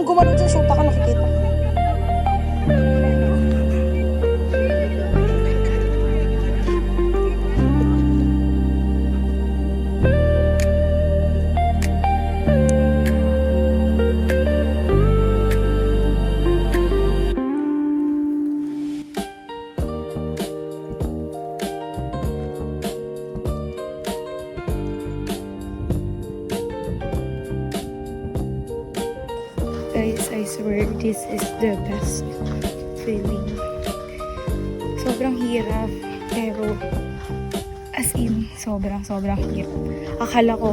nang gumano dyan, shoot ako nakikita. Guys, I swear this is the best feeling. Sobrang hirap, pero as in, sobrang hirap. Akala ko,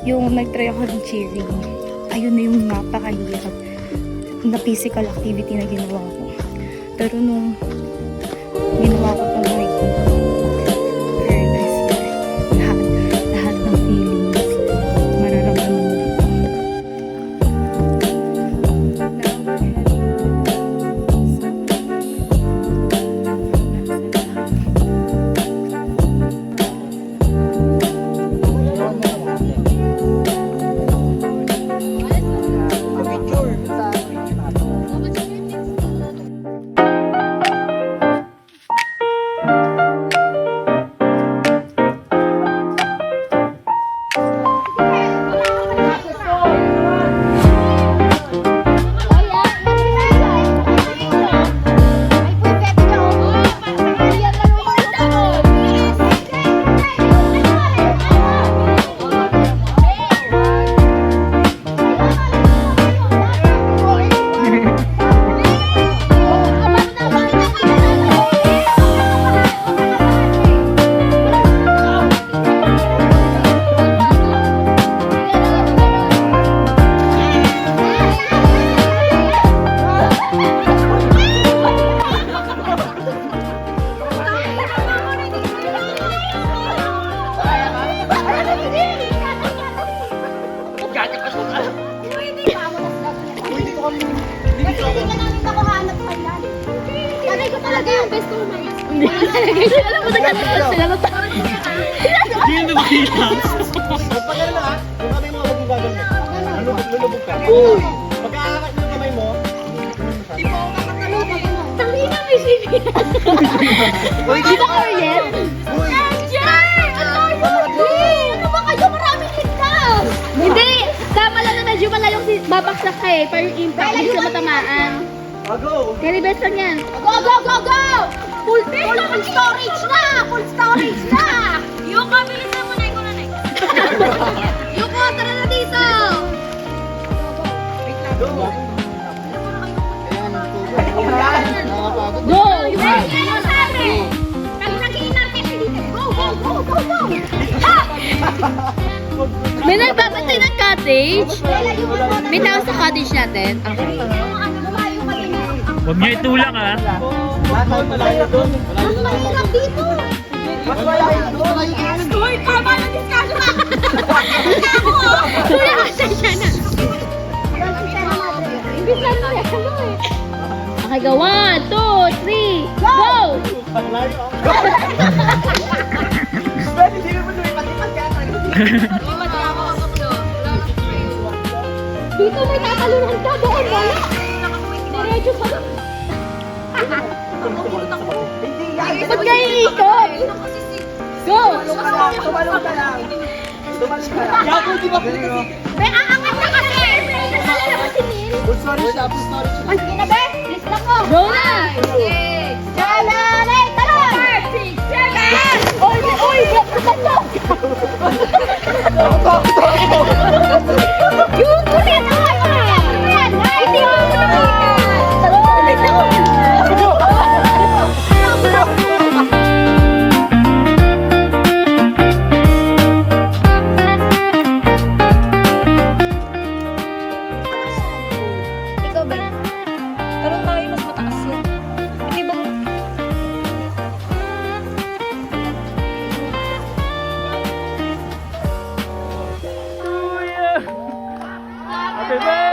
yung nag-try ako ng cheering, ayun na yung napakahirap na physical activity na ginawa ko. Pero nung ginawa ko itong hiking, I swear, lahat ng feelings, mararamdaman mo. Alam mo, nagkataon sila na tayo. Hindi yun na makita. Pagkala na ha, yung kamay mo huwag yung gagawin. Lulubog ka. Pagkakakas mo yung kamay mo, Di po ako makakalubog. Tangina, may sinihan. Di ba Ariel? Angel! Ano ba kayo? Maraming ligtas! Hindi! Tama lang na medyo malayong babaksak ka eh. Pero yung impact, hindi sila matamaan. go! Carry best lang yan. Go, go, go, go! Full storage na! Full storage na! Yuko, bilisan mo na. Ikaw na next. Yuko, tara na dito! Go! Go! Ano sabi? Kami nag-iinarte dito. Go, go, go, go, go! May nagbabantay ng cottage? May tao sa cottage natin? Okay. Huwag niyo itulak ha. Lahat tayo malayo doon. Mas mahirap dito! Mas malayo doon. Story pa ba? Nag-discuss na! Kuya, asan siya na? Imbis lang na ano eh. Okay, go. 1, 2, 3, go! Malayo ako. Pwede, hindi mo lumipat-lipat ka tayo. Dito may tatalunan ka. Doon, wala. Diretso sa... Hindi yan. Ba't kayo ikot? Go! Tumalong ka lang. Tumalong ka lang. Yago, di ba pwede kasi? May aangat na kasi! Nalala mo si Neil? Full storage na, full storage na. Ay, sige na, be! Please lang ko! Go na! 6, 7, 8, talon! 6, 7! Oy, oy! Talon! Yung kulit na nga! Yan! Hindi mo nakita! Talon! Ikaw ba? Talon tayo, mas mataas yan. Hindi ba? Happy birthday!